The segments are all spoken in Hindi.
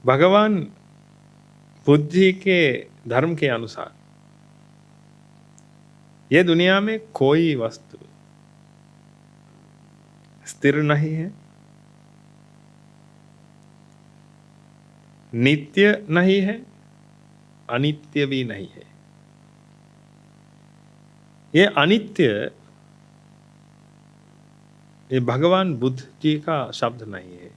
भगवान बुद्धि के धर्म के अनुसार ये दुनिया में कोई वस्तु स्थिर नहीं है, नित्य नहीं है, अनित्य भी नहीं है। ये अनित्य, ये भगवान बुद्ध जी का शब्द नहीं है,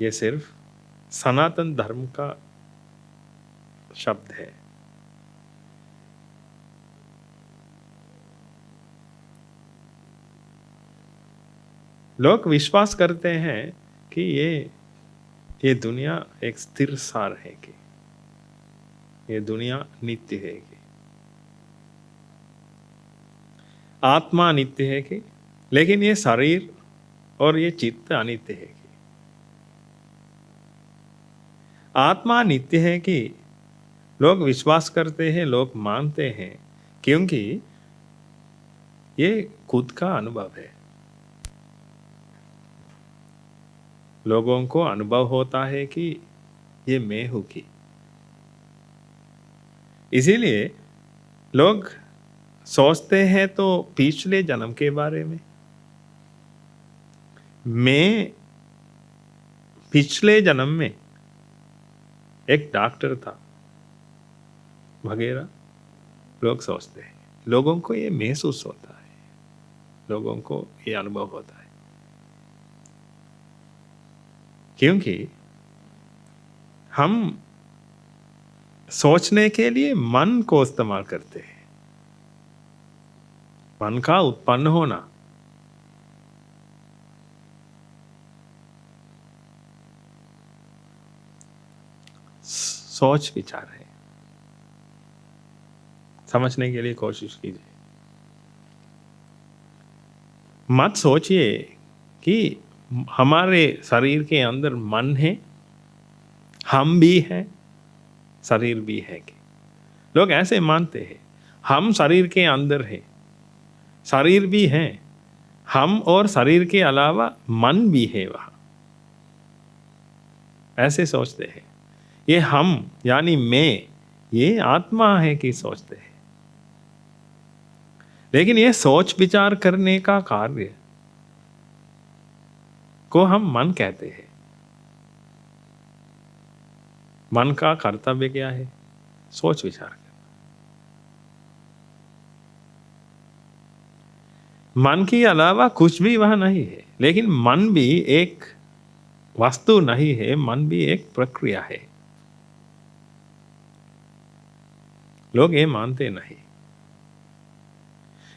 ये सिर्फ सनातन धर्म का शब्द है। लोग विश्वास करते हैं कि ये दुनिया एक स्थिर सार है, कि ये दुनिया नित्य है, कि आत्मा नित्य है, कि लेकिन ये शरीर और ये चित्त अनित्य है। कि आत्मा नित्य है कि लोग विश्वास करते हैं, लोग मानते हैं, क्योंकि ये खुद का अनुभव है। लोगों को अनुभव होता है कि ये मैं हूं की। इसीलिए लोग सोचते हैं तो पिछले जन्म के बारे में, मैं पिछले जन्म में एक डॉक्टर था वगैरह लोग सोचते हैं। लोगों को ये महसूस होता है, लोगों को ये अनुभव होता है, क्योंकि हम सोचने के लिए मन को इस्तेमाल करते हैं। मन का उत्पन्न होना, सोच विचार है। समझने के लिए कोशिश कीजिए। मत सोचिए कि हमारे शरीर के अंदर मन है, हम भी हैं, शरीर भी है। कि लोग ऐसे मानते हैं, हम शरीर के अंदर हैं, शरीर भी है, हम और शरीर के अलावा मन भी है वहाँ, ऐसे सोचते हैं। ये हम यानी मैं, ये आत्मा है कि सोचते हैं। लेकिन ये सोच विचार करने का कार्य को हम मन कहते हैं। मन का कर्तव्य क्या है? सोच विचार करना। मन के अलावा कुछ भी वह नहीं है। लेकिन मन भी एक वस्तु नहीं है, मन भी एक प्रक्रिया है। लोग ये मानते नहीं,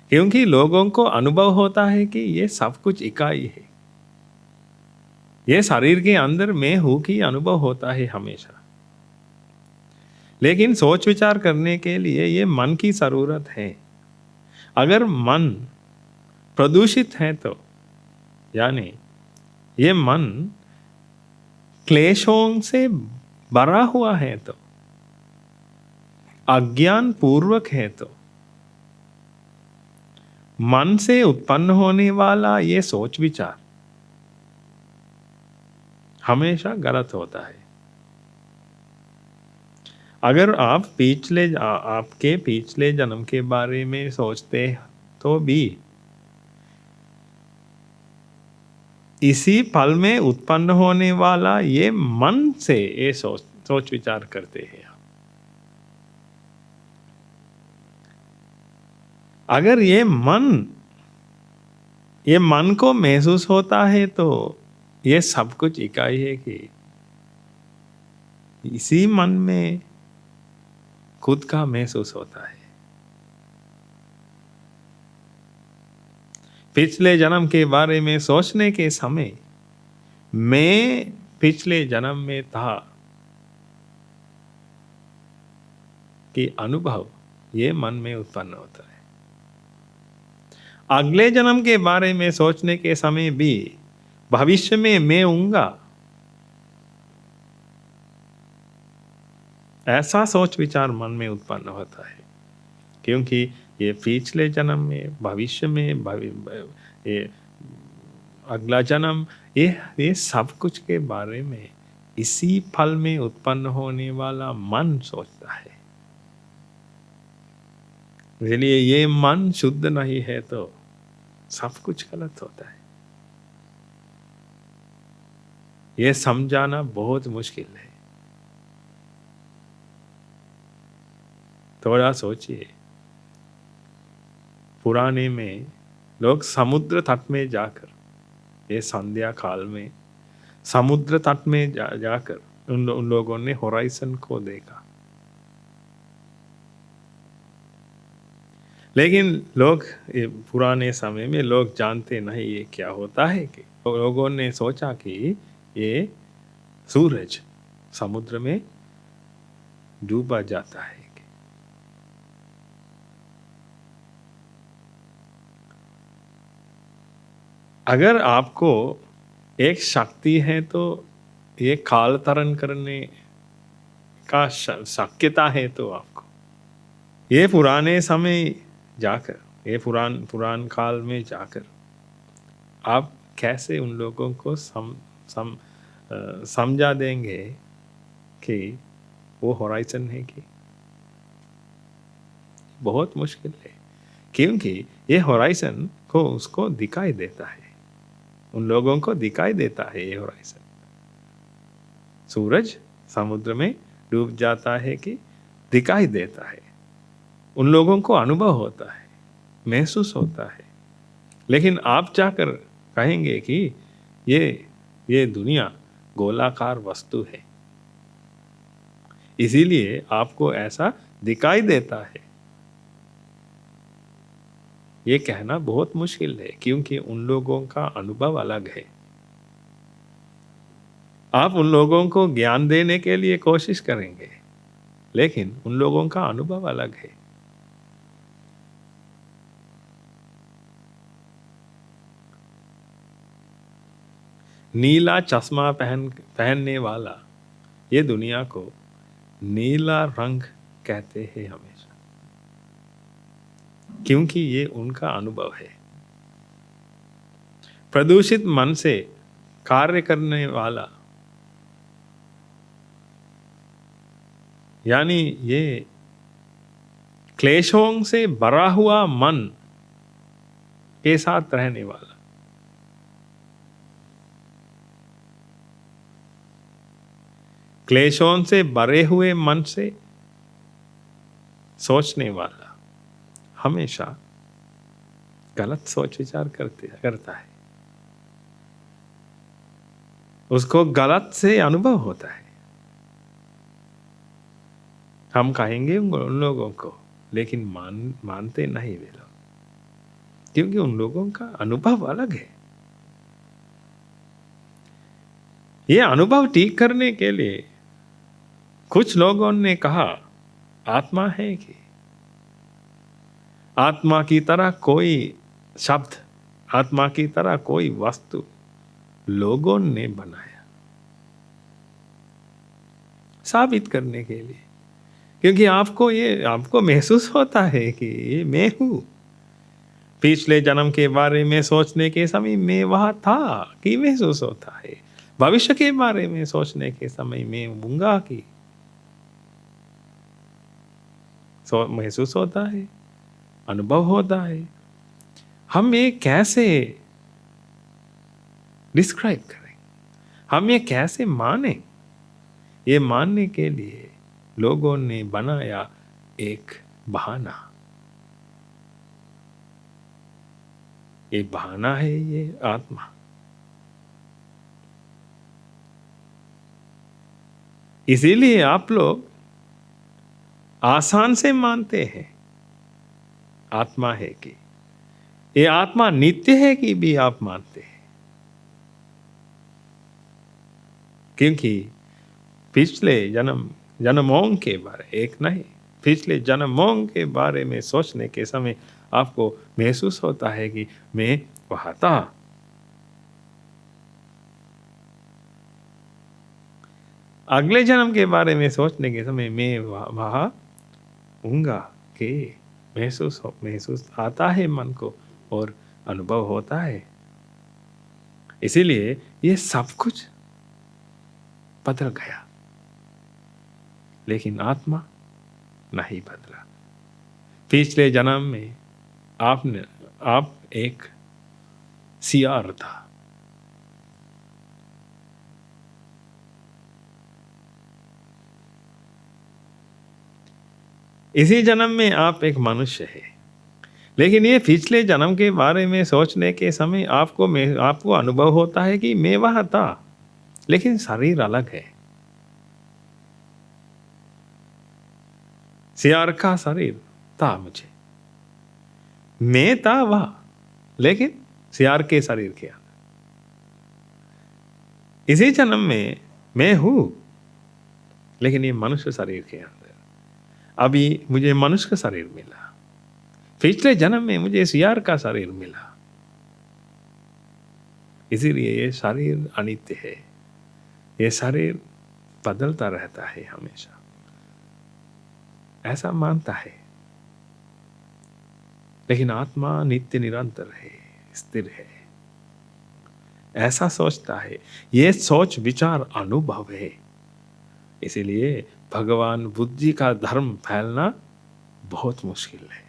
क्योंकि लोगों को अनुभव होता है कि ये सब कुछ इकाई है। ये शरीर के अंदर मैं हूं की अनुभव होता है हमेशा। लेकिन सोच विचार करने के लिए ये मन की जरूरत है। अगर मन प्रदूषित है तो, यानी ये मन क्लेशों से भरा हुआ है तो, अज्ञान पूर्वक है तो, मन से उत्पन्न होने वाला ये सोच विचार हमेशा गलत होता है। अगर आप आपके पिछले जन्म के बारे में सोचते तो भी इसी पल में उत्पन्न होने वाला ये मन से ये सोच विचार करते हैं। अगर ये मन को महसूस होता है तो ये सब कुछ इकाई है, कि इसी मन में खुद का महसूस होता है। पिछले जन्म के बारे में सोचने के समय मैं पिछले जन्म में था कि अनुभव ये मन में उत्पन्न होता है। अगले जन्म के बारे में सोचने के समय भी भविष्य में मैं हूंगा, ऐसा सोच विचार मन में उत्पन्न होता है। क्योंकि ये पिछले जन्म में, भविष्य में, ये अगला जन्म, ये सब कुछ के बारे में इसी फल में उत्पन्न होने वाला मन सोचता है। इसलिए ये मन शुद्ध नहीं है तो सब कुछ गलत होता है। ये समझाना बहुत मुश्किल है। थोड़ा सोचिए, पुराने में लोग समुद्र तट में जाकर, ये संध्या काल में समुद्र तट में जाकर उन लोगों ने होराइजन को देखा। लेकिन लोग पुराने समय में लोग जानते नहीं ये क्या होता है कि लोगों ने सोचा कि ये सूरज समुद्र में डूबा जाता है। अगर आपको एक शक्ति है तो ये काल तरण करने का शक्यता है, तो आपको ये पुराने समय जाकर, ये पुरान काल में जाकर आप कैसे उन लोगों को समझा देंगे कि वो होराइजन है? कि बहुत मुश्किल है, क्योंकि ये होराइजन को उसको दिखाई देता है, उन लोगों को दिखाई देता है ये होराइजन। सूरज समुद्र में डूब जाता है कि दिखाई देता है, उन लोगों को अनुभव होता है, महसूस होता है। लेकिन आप जाकर कहेंगे कि ये दुनिया गोलाकार वस्तु है, इसीलिए आपको ऐसा दिखाई देता है, ये कहना बहुत मुश्किल है, क्योंकि उन लोगों का अनुभव अलग है। आप उन लोगों को ज्ञान देने के लिए कोशिश करेंगे, लेकिन उन लोगों का अनुभव अलग है। नीला चश्मा पहनने वाला ये दुनिया को नीला रंग कहते हैं हमेशा, क्योंकि ये उनका अनुभव है। प्रदूषित मन से कार्य करने वाला, यानी ये क्लेशों से भरा हुआ मन के साथ रहने वाला, क्लेशों से भरे हुए मन से सोचने वाला हमेशा गलत सोच विचार करता है, उसको गलत से अनुभव होता है। हम कहेंगे उन लोगों को, लेकिन मानते नहीं वे लोग, क्योंकि उन लोगों का अनुभव अलग है। ये अनुभव ठीक करने के लिए कुछ लोगों ने कहा आत्मा है कि आत्मा की तरह कोई शब्द, आत्मा की तरह कोई वस्तु लोगों ने बनाया, साबित करने के लिए, क्योंकि आपको महसूस होता है कि ये मैं हूं। पिछले जन्म के बारे में सोचने के समय मैं वहां था कि महसूस होता है, भविष्य के बारे में सोचने के समय मैं होऊंगा कि महसूस होता है, अनुभव होता है। हम ये कैसे डिस्क्राइब करें, हम ये कैसे माने? ये मानने के लिए लोगों ने बनाया एक बहाना। ये बहाना है ये आत्मा। इसीलिए आप लोग आसान से मानते हैं आत्मा है कि ये आत्मा नित्य है कि भी आप मानते हैं, क्योंकि पिछले जन्मों के बारे, एक नहीं, पिछले जन्मों के बारे में सोचने के समय आपको महसूस होता है कि मैं वहां था। अगले जन्म के बारे में सोचने के समय मैं वहां हूँगा कि महसूस आता है मन को और अनुभव होता है। इसीलिए ये सब कुछ बदल गया, लेकिन आत्मा नहीं बदला। पिछले जन्म में आप एक सियार था, इसी जन्म में आप एक मनुष्य है। लेकिन ये पिछले जन्म के बारे में सोचने के समय आपको अनुभव होता है कि मैं वहां था, लेकिन शरीर अलग है। सियार का शरीर था मुझे, मैं था वह, लेकिन सियार के शरीर के अंदर। इसी जन्म में मैं हूं, लेकिन ये मनुष्य शरीर के अंदर। अभी मुझे मनुष्य का शरीर मिला, पिछले जन्म में मुझे सियार का शरीर मिला। इसीलिए ये शरीर अनित्य है, ये शरीर बदलता रहता है हमेशा, ऐसा मानता है। लेकिन आत्मा नित्य निरंतर है, स्थिर है, ऐसा सोचता है। ये सोच विचार अनुभव है। इसीलिए भगवान बुद्ध जी का धर्म फैलना बहुत मुश्किल है,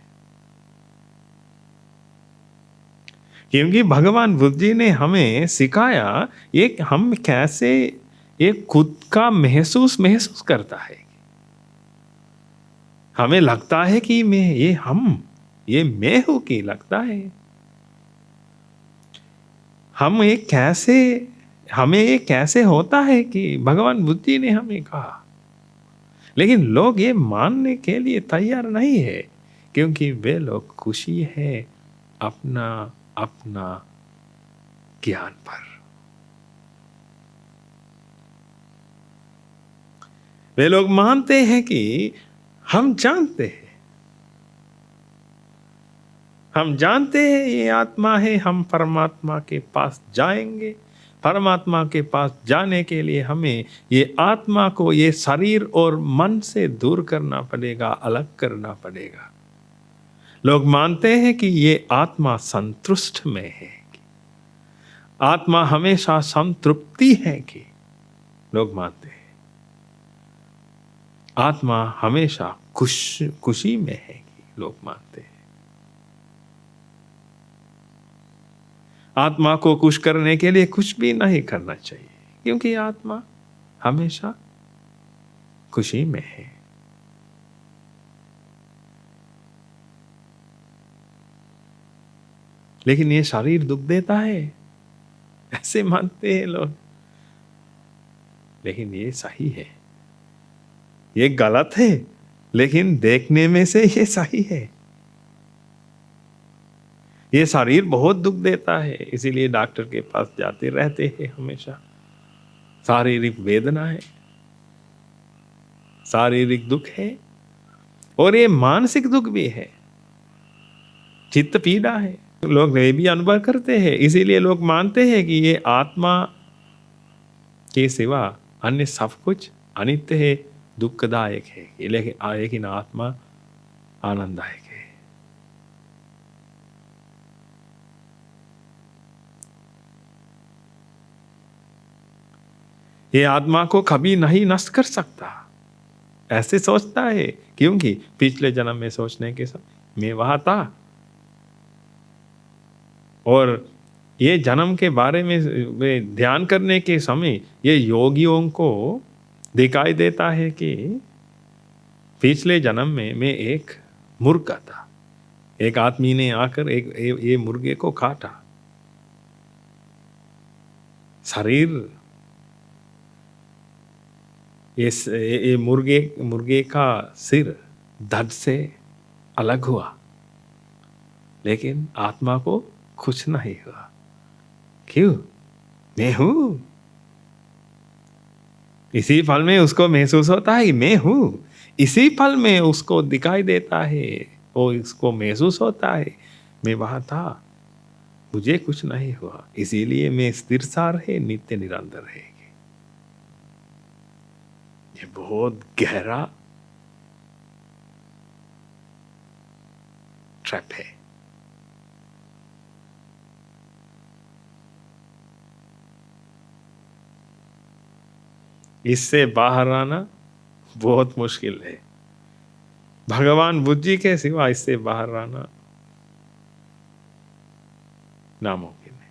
क्योंकि भगवान बुद्ध जी ने हमें सिखाया ये हम कैसे ये खुद का महसूस करता है। हमें लगता है कि ये मैं हूं कि लगता है हमें ये कैसे होता है कि भगवान बुद्ध जी ने हमें कहा। लेकिन लोग ये मानने के लिए तैयार नहीं है, क्योंकि वे लोग खुशी है अपना अपना ज्ञान पर। वे लोग मानते हैं कि हम जानते हैं ये आत्मा है, हम परमात्मा के पास जाएंगे। परमात्मा के पास जाने के लिए हमें ये आत्मा को ये शरीर और मन से दूर करना पड़ेगा, अलग करना पड़ेगा। लोग मानते हैं कि ये आत्मा संतुष्ट में है, आत्मा हमेशा संतृप्ति है कि लोग मानते हैं आत्मा हमेशा खुशी में है कि लोग मानते हैं। आत्मा को खुश करने के लिए कुछ भी नहीं करना चाहिए, क्योंकि आत्मा हमेशा खुशी में है। लेकिन ये शरीर दुख देता है, ऐसे मानते हैं लोग। लेकिन ये सही है, ये गलत है, लेकिन देखने में से ये सही है। ये शरीर बहुत दुख देता है, इसीलिए डॉक्टर के पास जाते रहते हैं हमेशा। शारीरिक वेदना है, शारीरिक दुख है, और ये मानसिक दुख भी है, चित्त पीड़ा है। लोग ये भी अनुभव करते हैं, इसीलिए लोग मानते हैं कि ये आत्मा के सिवा अन्य सब कुछ अनित्य है, दुखदायक है, लेकिन आत्मा आनंददायक है। ये आत्मा को कभी नहीं नष्ट कर सकता, ऐसे सोचता है, क्योंकि पिछले जन्म में सोचने के समय मैं वहां था, और ये जन्म के बारे में ध्यान करने के समय ये योगियों को दिखाई देता है कि पिछले जन्म में मैं एक मुर्गा था, एक आदमी ने आकर ये मुर्गे को काटा। शरीर ये मुर्गे का सिर दर्द से अलग हुआ, लेकिन आत्मा को कुछ नहीं हुआ। क्यों? मैं हूं। इसी पल में उसको महसूस होता है कि मैं हूं। इसी पल में उसको दिखाई देता है, वो इसको महसूस होता है मैं वहां था, मुझे कुछ नहीं हुआ, इसीलिए मैं स्थिर सार है, नित्य निरंतर है। ये बहुत गहरा ट्रैप है। इससे बाहर आना बहुत मुश्किल है। भगवान बुद्ध जी के सिवा इससे बाहर आना नामुमकिन है।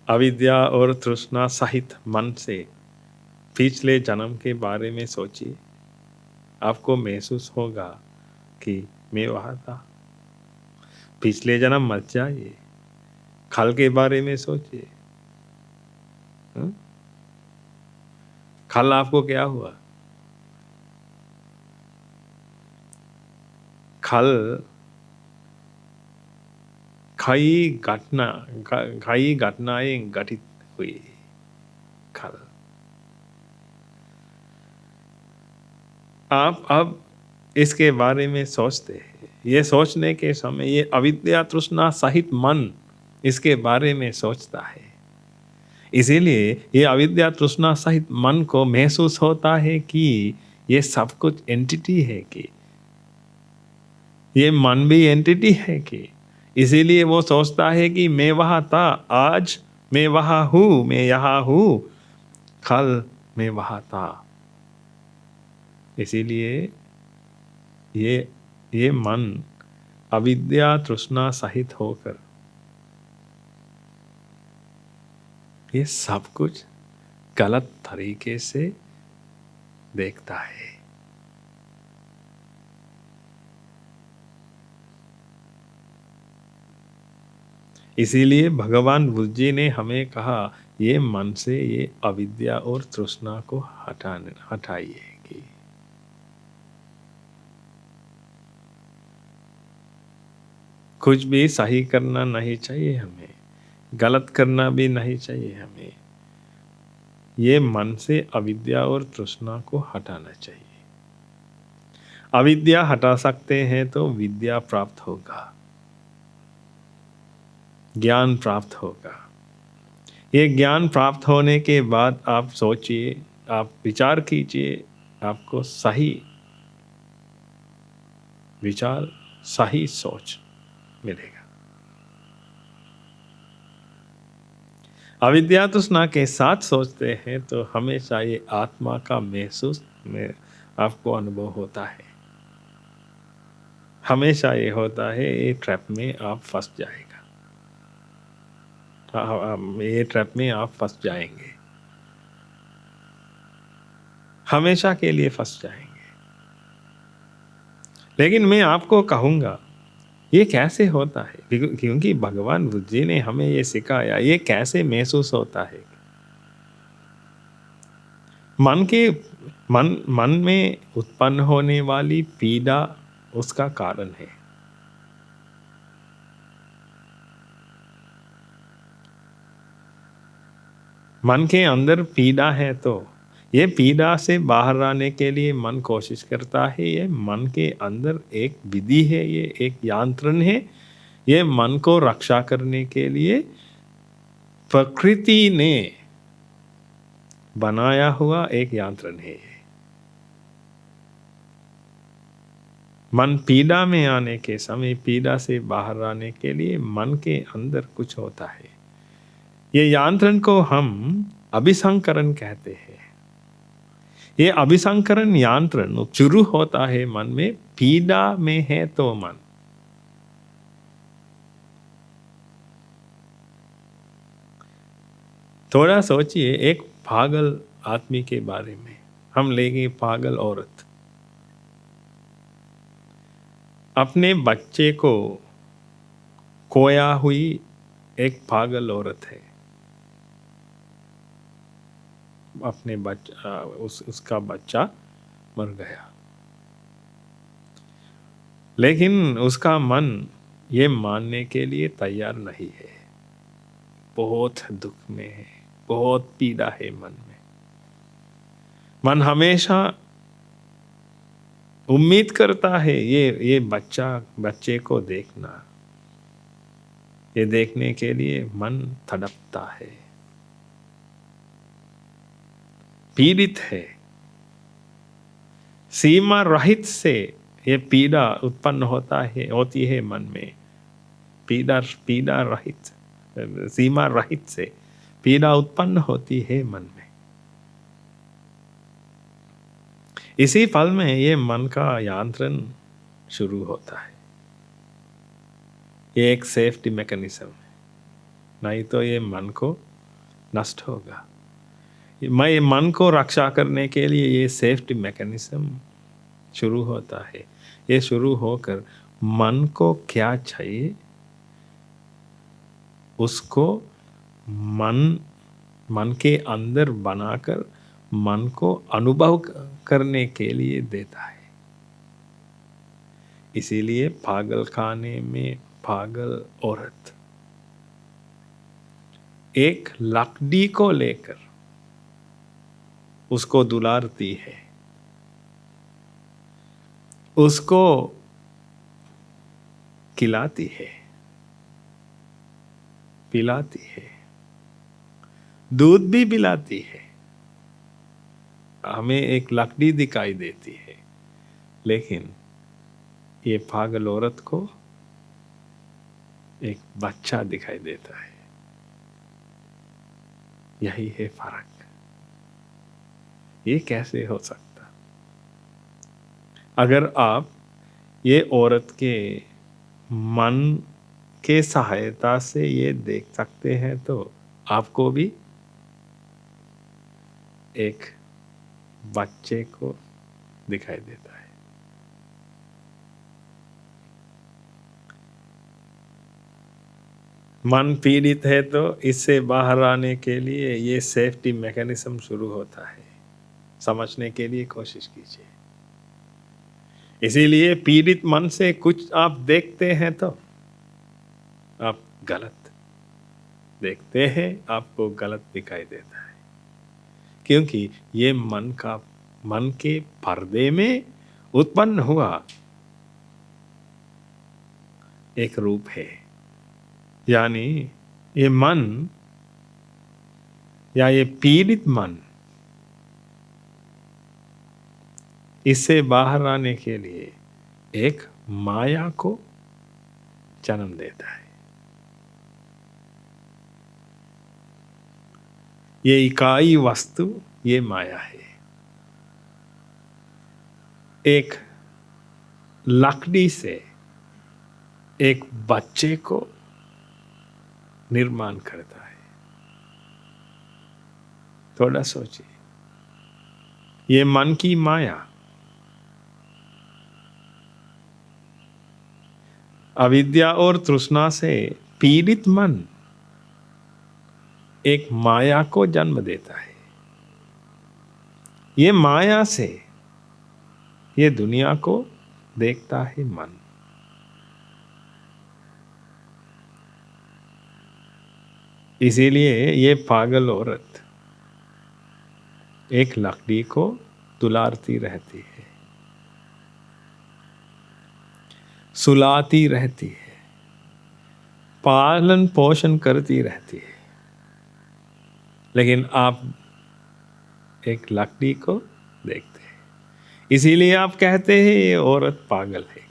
अविद्या और तृष्णा सहित मन से पिछले जन्म के बारे में सोचिए। आपको महसूस होगा कि मैं वहाँ था। पिछले जन्म मत जाइए, कल के बारे में सोचिए। कल आपको क्या हुआ? कल कई घटनाएं घटित हुई। कल आप अब इसके बारे में सोचते हैं। ये सोचने के समय ये अविद्या तृष्णा सहित मन इसके बारे में सोचता है। इसीलिए ये अविद्या तृष्णा सहित मन को महसूस होता है कि ये सब कुछ एंटिटी है, कि ये मन भी एंटिटी है, कि इसीलिए वो सोचता है कि मैं वहाँ था, आज मैं वहाँ हूँ, मैं यहाँ हूँ, कल मैं वहाँ था। इसीलिए ये मन अविद्या तृष्णा सहित होकर ये सब कुछ गलत तरीके से देखता है। इसीलिए भगवान बुद्ध जी ने हमें कहा, ये मन से ये अविद्या और तृष्णा को हटाइए। कुछ भी सही करना नहीं चाहिए हमें, गलत करना भी नहीं चाहिए हमें। ये मन से अविद्या और तृष्णा को हटाना चाहिए। अविद्या हटा सकते हैं तो विद्या प्राप्त होगा, ज्ञान प्राप्त होगा। ये ज्ञान प्राप्त होने के बाद आप सोचिए, आप विचार कीजिए, आपको सही विचार सही सोच मिलेगा। अविद्या तृष्णा के साथ सोचते हैं तो हमेशा ये आत्मा का महसूस में आपको अनुभव होता है। हमेशा ये होता है, ये ट्रैप में आप फंस जाएगा। ये ट्रैप में आप फंस जाएंगे, हमेशा के लिए फंस जाएंगे। लेकिन मैं आपको कहूँगा ये कैसे होता है, क्योंकि भगवान बुद्ध जी ने हमें ये सिखाया। ये कैसे महसूस होता है? मन में उत्पन्न होने वाली पीड़ा उसका कारण है। मन के अंदर पीड़ा है तो ये पीड़ा से बाहर आने के लिए मन कोशिश करता है। ये मन के अंदर एक विधि है, ये एक यंत्रण है। ये मन को रक्षा करने के लिए प्रकृति ने बनाया हुआ एक यंत्रण है। मन पीड़ा में आने के समय, पीड़ा से बाहर आने के लिए मन के अंदर कुछ होता है। ये यंत्रण को हम अभिसंकरण कहते हैं। ये अभिसंकरण यंत्रण शुरू होता है मन में, पीड़ा में है तो मन। थोड़ा सोचिए एक पागल आदमी के बारे में। हम लेंगे पागल औरत, अपने बच्चे को खोया हुई एक पागल औरत है। अपने उसका बच्चा मर गया, लेकिन उसका मन ये मानने के लिए तैयार नहीं है। बहुत दुख में है, बहुत पीड़ा है मन में। मन हमेशा उम्मीद करता है ये बच्चे को देखना। ये देखने के लिए मन तड़पता है, पीड़ित है, सीमा रहित से ये पीड़ा उत्पन्न होती है मन में। पीड़ा पीड़ा रहित, सीमा रहित से पीड़ा उत्पन्न होती है मन में। इसी पल में ये मन का यांत्रण शुरू होता है। ये एक सेफ्टी मैकेनिज्म है, नहीं तो ये मन को नष्ट होगा। मैं मन को रक्षा करने के लिए ये सेफ्टी मैकेनिज्म शुरू होता है। ये शुरू होकर मन को क्या चाहिए उसको मन के अंदर बनाकर मन को अनुभव करने के लिए देता है। इसीलिए पागल खाने में पागल औरत एक लकड़ी को लेकर उसको दुलारती है, उसको खिलाती है, पिलाती है, दूध भी पिलाती है। हमें एक लकड़ी दिखाई देती है, लेकिन ये पागल औरत को एक बच्चा दिखाई देता है। यही है फर्क। ये कैसे हो सकता? अगर आप ये औरत के मन के सहायता से ये देख सकते हैं तो आपको भी एक बच्चे को दिखाई देता है। मन पीड़ित है तो इससे बाहर आने के लिए ये सेफ्टी मैकेनिज्म शुरू होता है। समझने के लिए कोशिश कीजिए। इसीलिए पीड़ित मन से कुछ आप देखते हैं तो आप गलत देखते हैं, आपको गलत दिखाई देता है, क्योंकि ये मन के पर्दे में उत्पन्न हुआ एक रूप है। यानी ये मन या ये पीड़ित मन इससे बाहर आने के लिए एक माया को जन्म देता है। ये इकाई वस्तु ये माया है। एक लकड़ी से एक बच्चे को निर्माण करता है। थोड़ा सोचिए, ये मन की माया अविद्या और तृष्णा से पीड़ित मन एक माया को जन्म देता है। ये माया से ये दुनिया को देखता है मन। इसीलिए ये पागल औरत एक लकड़ी को दुलारती रहती है, सुलाती रहती है, पालन पोषण करती रहती है, लेकिन आप एक लकड़ी को देखते हैं। इसीलिए आप कहते हैं ये औरत पागल है।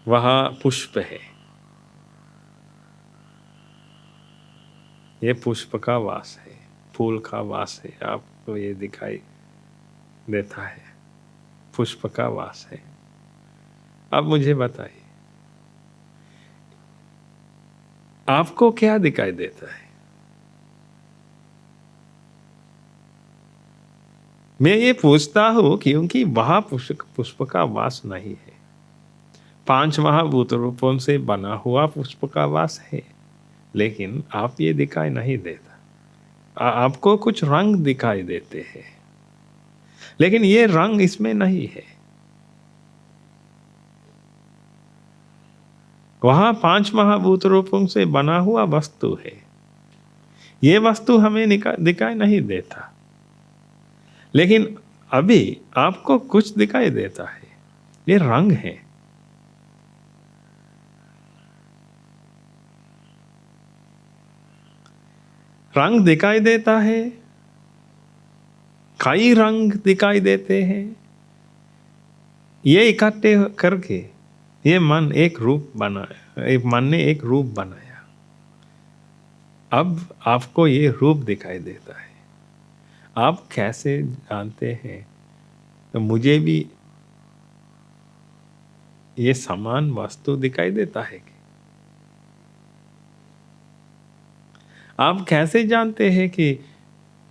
वहाँ पुष्प है, ये पुष्प का वास है, फूल का वास है। आपको ये दिखाई देता है, पुष्प का वास है। अब मुझे बताइए, आपको क्या दिखाई देता है? मैं ये पूछता हूं क्योंकि वहां पुष्प का वास नहीं है। 5 महाभूत रूपों से बना हुआ पुष्प का वास है, लेकिन आप ये दिखाई नहीं देता। आपको कुछ रंग दिखाई देते हैं, लेकिन ये रंग इसमें नहीं है। वहां 5 महाभूत रूपों से बना हुआ वस्तु है। ये वस्तु हमें दिखाई नहीं देता, लेकिन अभी आपको कुछ दिखाई देता है। ये रंग है। रंग दिखाई देता है, कई रंग दिखाई देते हैं। ये इकट्ठे करके ये मन एक रूप बनाया, एक मन ने एक रूप बनाया। अब आपको ये रूप दिखाई देता है। आप कैसे जानते हैं? तो मुझे भी ये समान वस्तु दिखाई देता है कि आप कैसे जानते हैं कि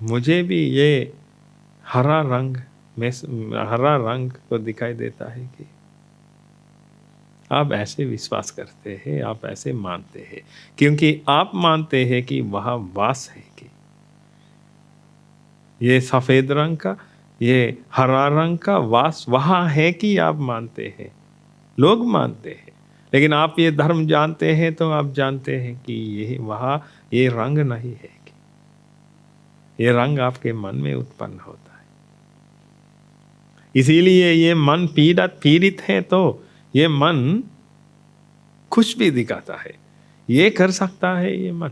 मुझे भी ये हरा रंग में हरा रंग को दिखाई देता है कि आप ऐसे विश्वास करते हैं, आप ऐसे मानते हैं, क्योंकि आप मानते हैं कि वह वास है कि ये सफेद रंग का, ये हरा रंग का वास वहाँ है कि आप मानते हैं, लोग मानते हैं। लेकिन आप ये धर्म जानते हैं तो आप जानते हैं कि ये वहाँ ये रंग नहीं है कि ये रंग आपके मन में उत्पन्न होता है। इसीलिए ये मन पीड़ित है तो ये मन कुछ भी दिखाता है, ये कर सकता है। ये मन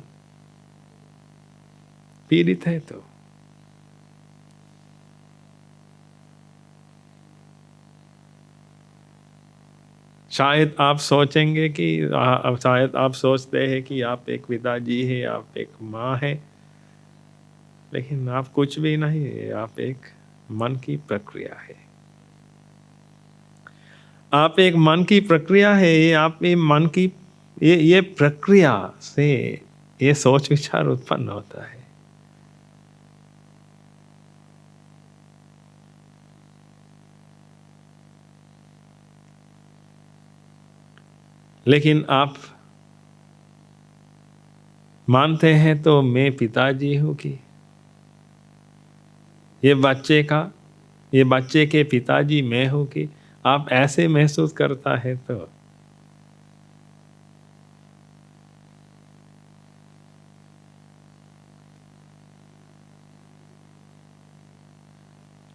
पीड़ित है तो शायद आप सोचेंगे कि शायद आप सोचते हैं कि आप एक पिताजी है, आप एक माँ है, लेकिन आप कुछ भी नहीं है। आप एक मन की प्रक्रिया है। आप एक मन की प्रक्रिया है। ये आप ये मन की ये प्रक्रिया से ये सोच विचार उत्पन्न होता है। लेकिन आप मानते हैं तो मैं पिताजी हूं कि ये बच्चे के पिताजी मैं हूं कि आप ऐसे महसूस करता है तो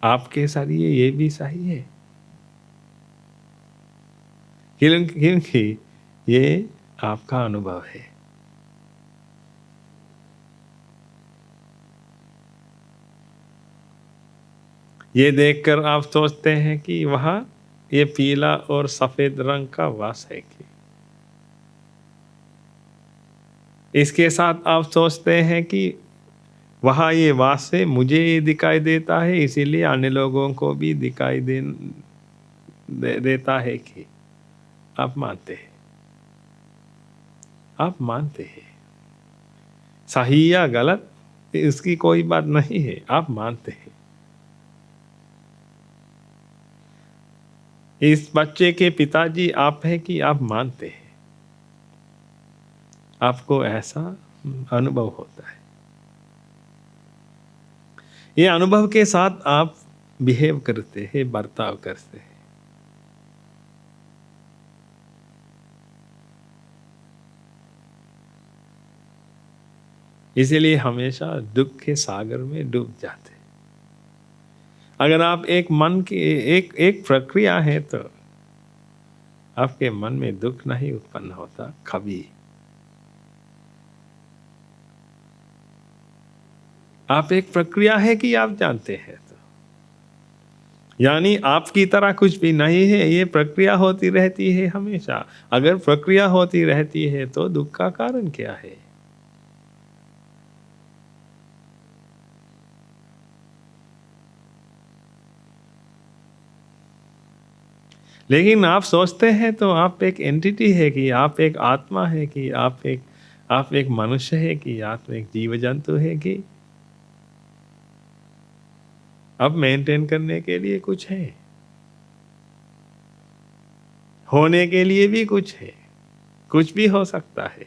आपके साथ ये भी सही है, क्योंकि ये आपका अनुभव है। ये देखकर आप सोचते हैं कि वहाँ ये पीला और सफेद रंग का वास है कि इसके साथ आप सोचते हैं कि वहाँ ये वास से मुझे ये दिखाई देता है, इसीलिए अन्य लोगों को भी दिखाई देता है कि आप मानते हैं। आप मानते हैं, सही या गलत इसकी कोई बात नहीं है, आप मानते हैं। इस बच्चे के पिताजी आप हैं कि आप मानते हैं। आपको ऐसा अनुभव होता है। ये अनुभव के साथ आप बिहेव करते हैं, बर्ताव करते हैं। इसीलिए हमेशा दुख के सागर में डूब जाते हैं। अगर आप एक मन की एक प्रक्रिया है तो आपके मन में दुख नहीं उत्पन्न होता कभी। आप एक प्रक्रिया है कि आप जानते हैं तो यानी आपकी तरह कुछ भी नहीं है, ये प्रक्रिया होती रहती है हमेशा। अगर प्रक्रिया होती रहती है तो दुख का कारण क्या है? लेकिन आप सोचते हैं तो आप एक एंटिटी है कि आप एक आत्मा है कि आप एक मनुष्य है कि आप एक जीव जंतु है कि अब मेंटेन करने के लिए कुछ है, होने के लिए भी कुछ है, कुछ भी हो सकता है,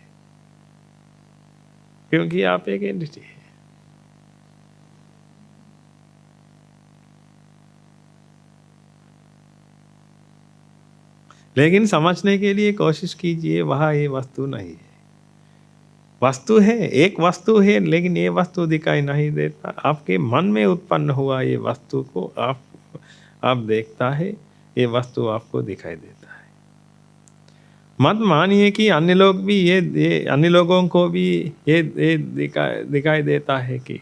क्योंकि आप एक एंटिटी है। लेकिन समझने के लिए कोशिश कीजिए, वहाँ ये वस्तु नहीं है। वस्तु है, एक वस्तु है, लेकिन ये वस्तु दिखाई नहीं देता। आपके मन में उत्पन्न हुआ ये वस्तु को आप देखता है, ये वस्तु आपको दिखाई देता है। मत मानिए कि अन्य लोग भी ये अन्य लोगों को भी ये दिखाई देता है कि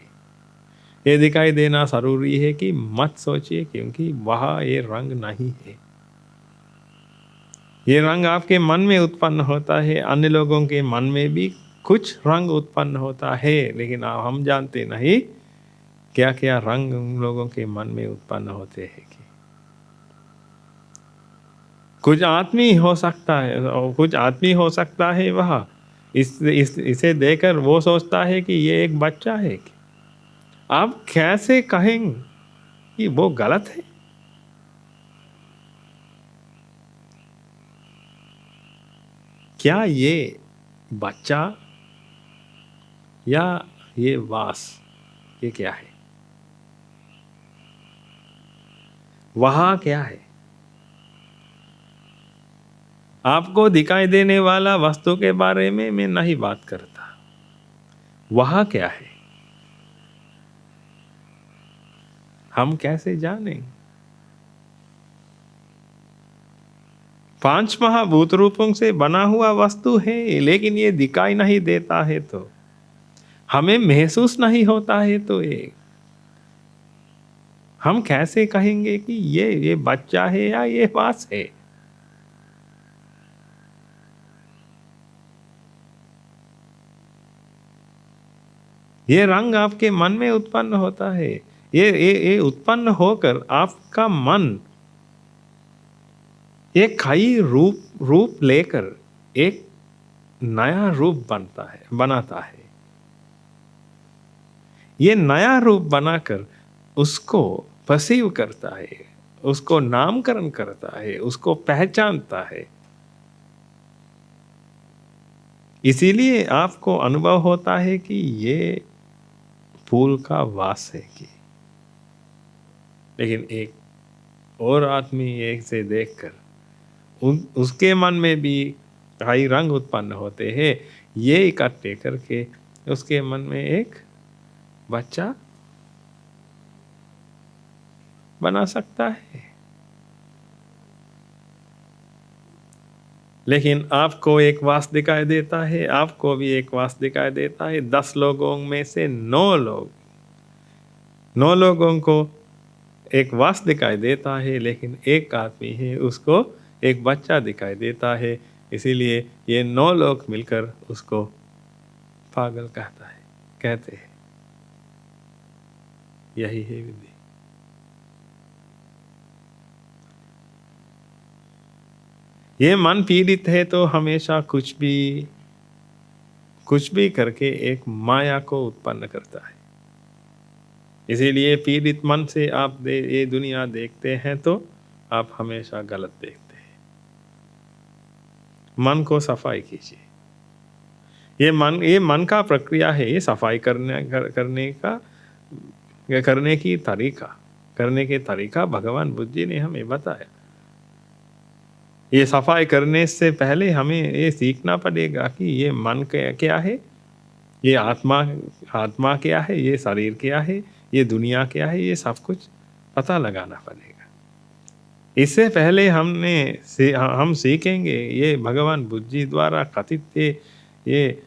ये दिखाई देना ज़रूरी है कि मत सोचिए, क्योंकि वहाँ ये रंग नहीं है। ये रंग आपके मन में उत्पन्न होता है, अन्य लोगों के मन में भी कुछ रंग उत्पन्न होता है, लेकिन हम जानते नहीं क्या क्या रंग उन लोगों के मन में उत्पन्न होते हैं कि कुछ आदमी हो सकता है, और कुछ आदमी हो सकता है वह इसे देखकर वो सोचता है कि ये एक बच्चा है कि आप कैसे कहेंगे कि वो गलत है? क्या ये बच्चा या ये वास, ये क्या है? वहाँ क्या है? आपको दिखाई देने वाला वस्तु के बारे में मैं नहीं बात करता। वहाँ क्या है? हम कैसे जानें? 5 महाभूत रूपों से बना हुआ वस्तु है, लेकिन ये दिखाई नहीं देता है तो हमें महसूस नहीं होता है, तो ये हम कैसे कहेंगे कि ये बच्चा है या ये वास है? ये रंग आपके मन में उत्पन्न होता है। ये उत्पन्न होकर आपका मन एक कई रूप लेकर एक नया रूप बनाता है। ये नया रूप बनाकर उसको परसीव करता है, उसको नामकरण करता है, उसको पहचानता है। इसीलिए आपको अनुभव होता है कि ये फूल का वास है कि, लेकिन एक और आदमी एक से देखकर उसके मन में भी कई रंग उत्पन्न होते हैं। ये इकट्ठे करके उसके मन में एक बच्चा बना सकता है। लेकिन आपको एक वास दिखाई देता है, आपको भी एक वास दिखाई देता है। 10 लोगों में से 9 लोगों को एक वास दिखाई देता है, लेकिन एक आदमी है उसको एक बच्चा दिखाई देता है। इसीलिए ये 9 लोग मिलकर उसको पागल कहते हैं। यही है विधि। ये मन पीड़ित है तो हमेशा कुछ भी करके एक माया को उत्पन्न करता है। इसीलिए पीड़ित मन से आप ये दुनिया देखते हैं तो आप हमेशा गलत देखते हैं। मन को सफाई कीजिए। ये मन का प्रक्रिया है। ये सफाई करने के तरीका भगवान बुद्ध जी ने हमें बताया। ये सफाई करने से पहले हमें ये सीखना पड़ेगा कि ये मन क्या है, ये आत्मा क्या है, ये शरीर क्या है, ये दुनिया क्या है, ये सब कुछ पता लगाना पड़ेगा। इससे पहले हम सीखेंगे ये भगवान बुद्ध जी द्वारा कथित ये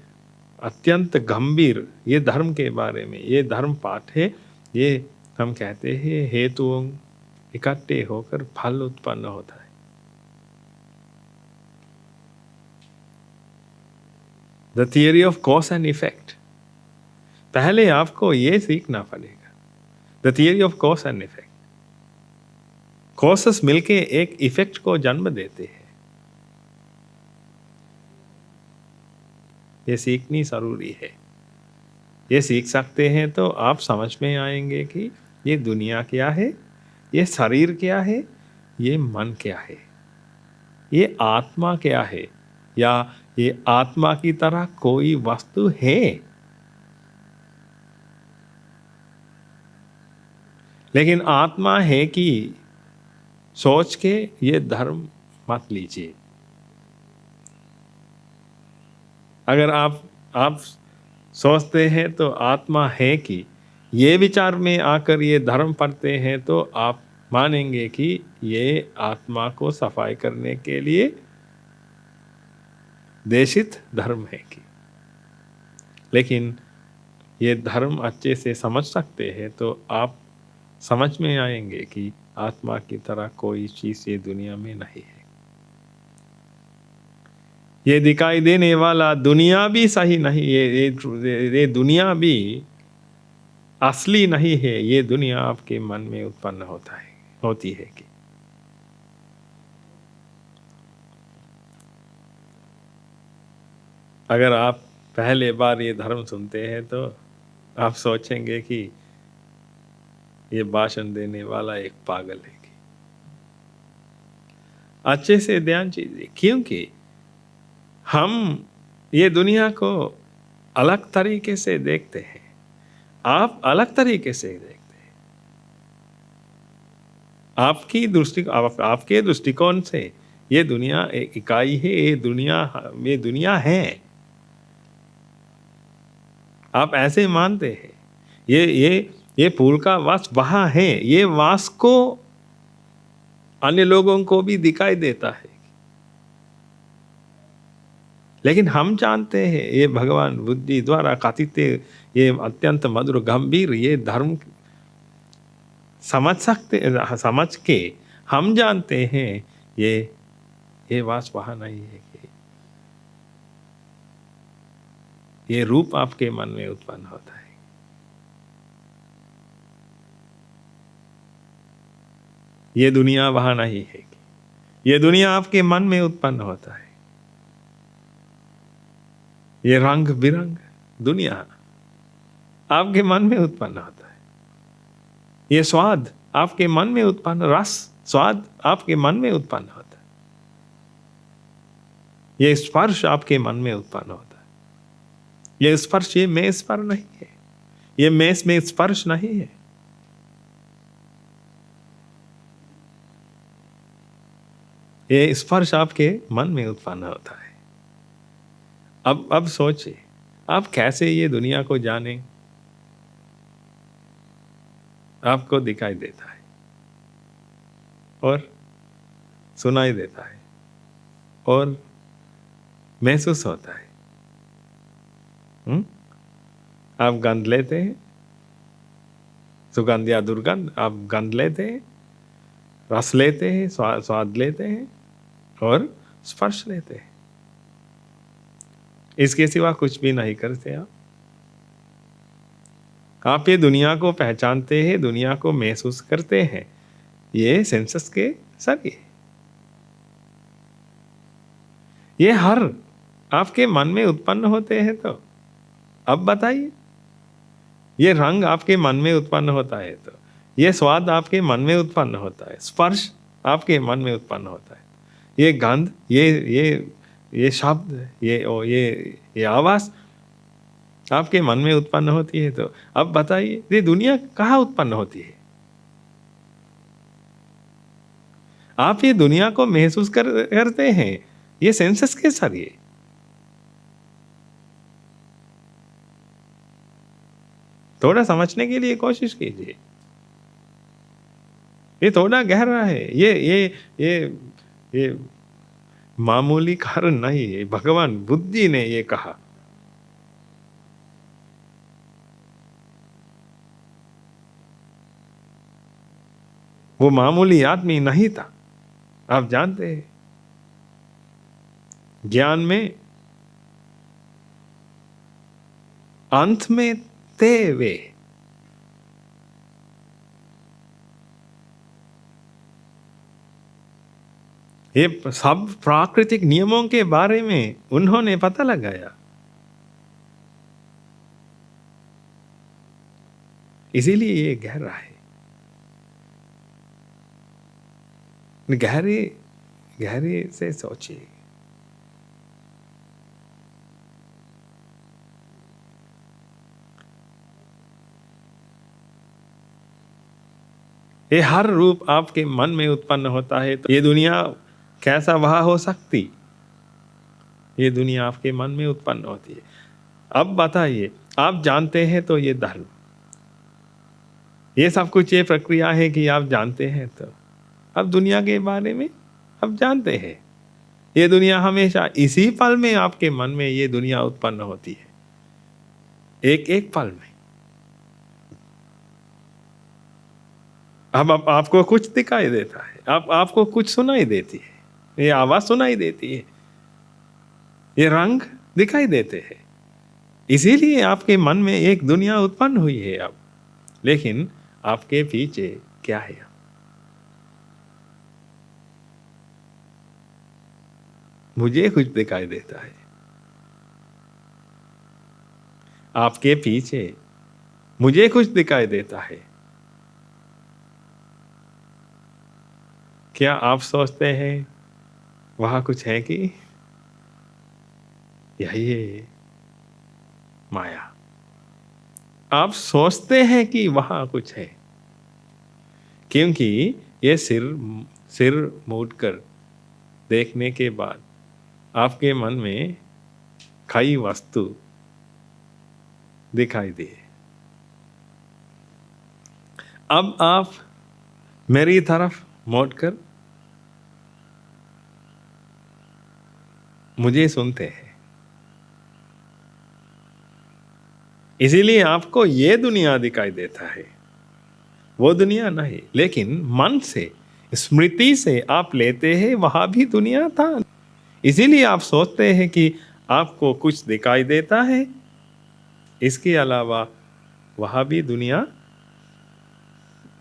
अत्यंत गंभीर ये धर्म के बारे में ये धर्म पाठ है। ये हम कहते हैं हेतुओं इकट्ठे होकर फल उत्पन्न होता है। The theory of cause and effect. पहले आपको ये सीखना पड़ेगा। The theory of cause and effect. Causes मिलके एक इफेक्ट को जन्म देते हैं। ये सीखनी जरूरी है। ये सीख सकते हैं तो आप समझ में आएंगे कि ये दुनिया क्या है, ये शरीर क्या है, ये मन क्या है, ये आत्मा क्या है, या ये आत्मा की तरह कोई वस्तु है। लेकिन आत्मा है कि सोच के ये धर्म मत लीजिए। अगर आप सोचते हैं तो आत्मा है कि ये विचार में आकर ये धर्म पढ़ते हैं तो आप मानेंगे कि ये आत्मा को सफाई करने के लिए देशित धर्म है कि, लेकिन ये धर्म अच्छे से समझ सकते हैं तो आप समझ में आएंगे कि आत्मा की तरह कोई चीज़ ये दुनिया में नहीं है। ये दिखाई देने वाला दुनिया भी सही नहीं, ये दुनिया भी असली नहीं है। ये दुनिया आपके मन में उत्पन्न होती है कि अगर आप पहले बार ये धर्म सुनते हैं तो आप सोचेंगे कि ये भाषण देने वाला एक पागल है कि अच्छे से ध्यान दीजिए, क्योंकि हम ये दुनिया को अलग तरीके से देखते हैं, आप अलग तरीके से देखते हैं। आपके दृष्टिकोण से ये दुनिया एक इकाई है, ये दुनिया है, आप ऐसे मानते हैं। ये फूल का वास वहाँ है, ये वास को अन्य लोगों को भी दिखाई देता है, लेकिन हम जानते हैं ये भगवान बुद्धि द्वारा कथित ये अत्यंत मधुर गंभीर ये धर्म समझ के हम जानते हैं ये वास वहाँ नहीं है कि ये रूप आपके मन में उत्पन्न होता है। ये दुनिया वहाँ नहीं है कि ये दुनिया आपके मन में उत्पन्न होता है। ये रंग बिरंग दुनिया आपके मन में उत्पन्न होता है। ये स्वाद आपके मन में उत्पन्न स्वाद आपके मन में उत्पन्न होता है। ये स्पर्श आपके मन में उत्पन्न होता है। ये स्पर्श ये मेज पर नहीं है, ये मेज में स्पर्श नहीं है। ये स्पर्श आपके मन में उत्पन्न होता है। अब सोचिए आप कैसे ये दुनिया को जाने। आपको दिखाई देता है और सुनाई देता है और महसूस होता है। आप गंध लेते हैं, सुगंध या दुर्गंध, आप गंध लेते हैं, रस लेते हैं, स्वाद लेते हैं और स्पर्श लेते हैं। इसके सिवा कुछ भी नहीं करते आप ये दुनिया को पहचानते हैं, दुनिया को महसूस करते हैं, ये सेंसस के जरिए। ये हर आपके मन में उत्पन्न होते हैं। तो अब बताइए, ये रंग आपके मन में उत्पन्न होता है तो ये स्वाद आपके मन में उत्पन्न होता है, स्पर्श आपके मन में उत्पन्न होता है, ये गंध, ये शब्द, ये आवाज़ आपके मन में उत्पन्न होती है। तो अब बताइए ये दुनिया कहाँ उत्पन्न होती है? आप ये दुनिया को महसूस करते हैं ये सेंसस के जरिए। थोड़ा समझने के लिए कोशिश कीजिए, ये थोड़ा गहरा है। ये मामूली कारण नहीं है। भगवान बुद्धि ने ये कहा। वो मामूली आदमी नहीं था, आप जानते हैं। ज्ञान में अंत में थे वे। ये सब प्राकृतिक नियमों के बारे में उन्होंने पता लगाया, इसीलिए ये गहरा है। गहरे से सोचिए। ये हर रूप आपके मन में उत्पन्न होता है तो ये दुनिया कैसा वहाँ हो सकती? ये दुनिया आपके मन में उत्पन्न होती है। अब बताइए, आप जानते हैं तो ये धर्म, ये सब कुछ ये प्रक्रिया है कि आप जानते हैं तो अब दुनिया के बारे में आप जानते हैं। ये दुनिया हमेशा इसी पल में आपके मन में ये दुनिया उत्पन्न होती है, एक एक पल में। अब आपको कुछ दिखाई देता है, आपको कुछ सुनाई देती है, ये आवाज सुनाई देती है, ये रंग दिखाई देते हैं, इसीलिए आपके मन में एक दुनिया उत्पन्न हुई है अब। लेकिन आपके पीछे क्या है? मुझे कुछ दिखाई देता है, आपके पीछे मुझे कुछ दिखाई देता है। क्या आप सोचते हैं वहां कुछ है? कि यही है माया। आप सोचते हैं कि वहां कुछ है, क्योंकि ये सिर मूड कर देखने के बाद आपके मन में कई वस्तु दिखाई दे। अब आप मेरी तरफ मोड़ कर मुझे सुनते हैं, इसीलिए आपको ये दुनिया दिखाई देता है, वो दुनिया नहीं। लेकिन मन से, स्मृति से आप लेते हैं वहां भी दुनिया था, इसीलिए आप सोचते हैं कि आपको कुछ दिखाई देता है, इसके अलावा वहां भी दुनिया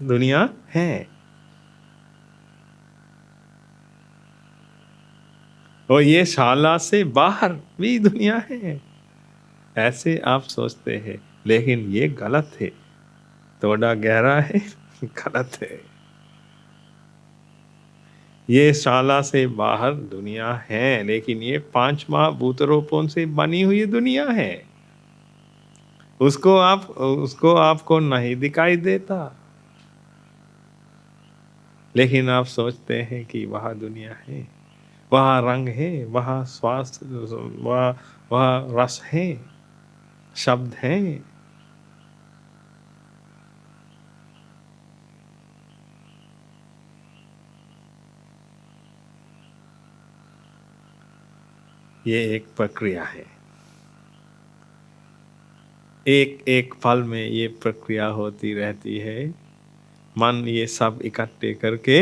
दुनिया है। और ये शाला से बाहर भी दुनिया है, ऐसे आप सोचते हैं। लेकिन ये गलत है, थोड़ा गहरा है, गलत है। ये शाला से बाहर दुनिया है, लेकिन ये 5 महाभूत रूपों से बनी हुई दुनिया है, उसको आपको नहीं दिखाई देता। लेकिन आप सोचते हैं कि वहाँ दुनिया है, वहाँ रंग है, वहाँ स्वास्थ्य, वहाँ रस है, शब्द है। ये एक प्रक्रिया है, एक एक पल में ये प्रक्रिया होती रहती है। मन ये सब इकट्ठे करके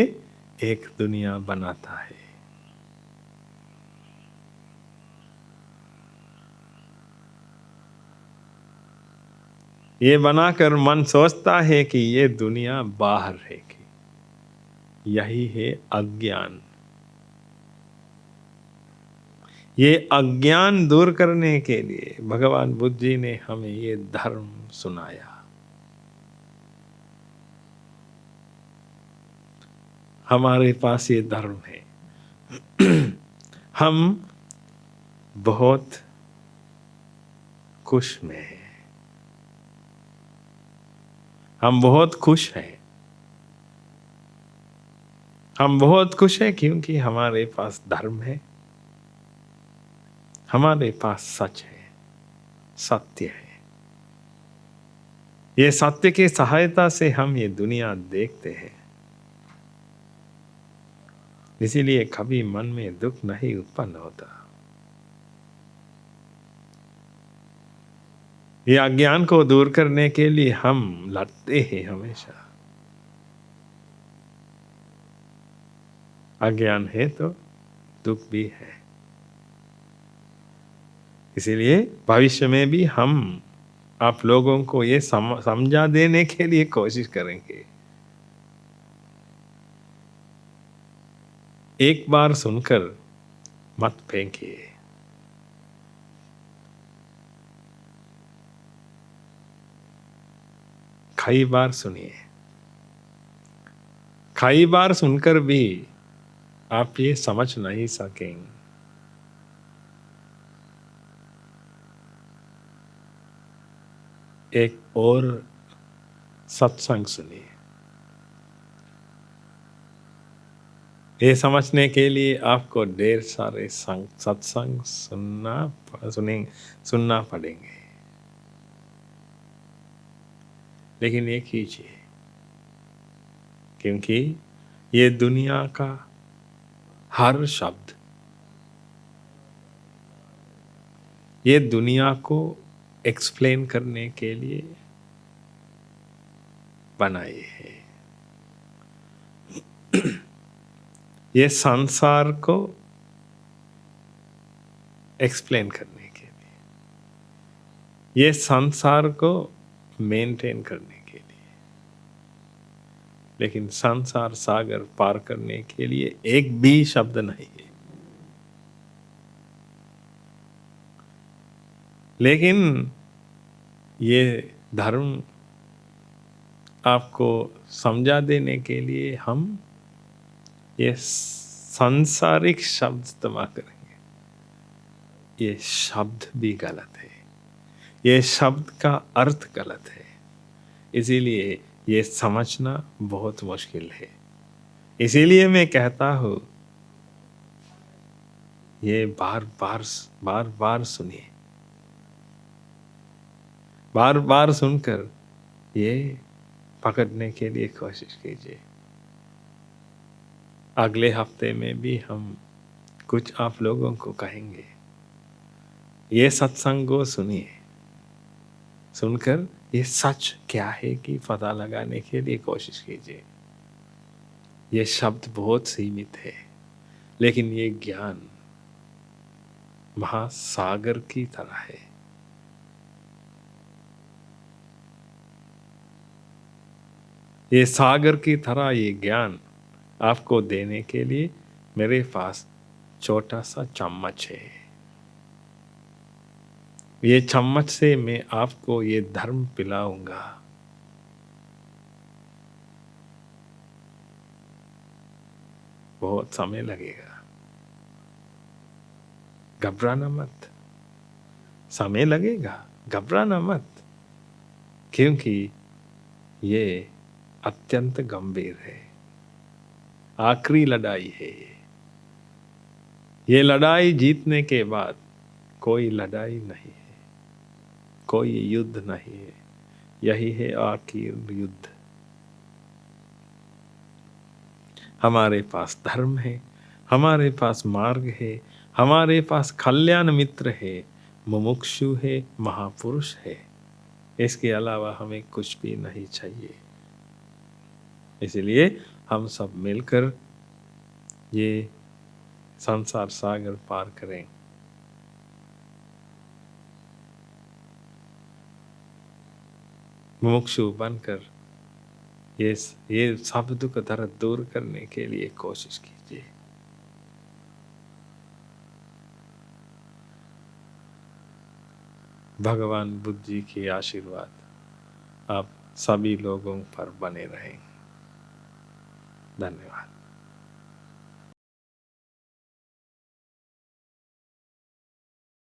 एक दुनिया बनाता है। ये बनाकर मन सोचता है कि ये दुनिया बाहर है, कि यही है अज्ञान। ये अज्ञान दूर करने के लिए भगवान बुद्ध जी ने हमें ये धर्म सुनाया। हमारे पास ये धर्म है। हम बहुत खुश में हैं, हम बहुत खुश हैं, हम बहुत खुश हैं क्योंकि हमारे पास धर्म है, हमारे पास सच है, सत्य है। ये सत्य की सहायता से हम ये दुनिया देखते हैं, इसीलिए कभी मन में दुख नहीं उत्पन्न होता। ये अज्ञान को दूर करने के लिए हम लड़ते हैं हमेशा। अज्ञान है तो दुख भी है, इसीलिए भविष्य में भी हम आप लोगों को ये समझा देने के लिए कोशिश करेंगे। एक बार सुनकर मत फेंकिए, कई बार सुनिए। कई बार सुनकर भी आप ये समझ नहीं सकेंगे। एक और सत्संग सुनिए। ये समझने के लिए आपको ढेर सारे सत्संग सुनना पड़ेंगे, लेकिन ये कीजिए, क्योंकि ये दुनिया का हर शब्द ये दुनिया को एक्सप्लेन करने के लिए बनाए हैं। ये संसार को एक्सप्लेन करने के लिए, ये संसार को मेंटेन करने के लिए, लेकिन संसार सागर पार करने के लिए एक भी शब्द नहीं है। लेकिन ये धर्म आपको समझा देने के लिए हम ये सांसारिक शब्द इस्तेमाल करेंगे। ये शब्द भी गलत है, ये शब्द का अर्थ गलत है, इसीलिए ये समझना बहुत मुश्किल है। इसीलिए मैं कहता हूँ ये बार बार सुनिए, बार बार सुनकर ये पकड़ने के लिए कोशिश कीजिए। अगले हफ्ते में भी हम कुछ आप लोगों को कहेंगे, ये सत्संग को सुनिए, सुनकर ये सच क्या है कि पता लगाने के लिए कोशिश कीजिए। ये शब्द बहुत सीमित है, लेकिन ये ज्ञान महासागर की तरह है। ये सागर की तरह ये ज्ञान आपको देने के लिए मेरे पास छोटा सा चम्मच है। ये चम्मच से मैं आपको ये धर्म पिलाऊंगा। बहुत समय लगेगा, घबराना मत। समय लगेगा, घबराना मत, क्योंकि ये अत्यंत गंभीर है। आखिरी लड़ाई है ये लड़ाई जीतने के बाद कोई लड़ाई नहीं है, कोई युद्ध नहीं है। यही है आखिरी युद्ध। हमारे पास धर्म है, हमारे पास मार्ग है, हमारे पास कल्याण मित्र है, मुमुक्षु है, महापुरुष है। इसके अलावा हमें कुछ भी नहीं चाहिए। इसलिए हम सब मिलकर ये संसार सागर पार करें। मुमुक्षु बनकर ये सब दुख दर्द दूर करने के लिए कोशिश कीजिए। भगवान बुद्ध जी के आशीर्वाद आप सभी लोगों पर बने रहें। धन्यवाद।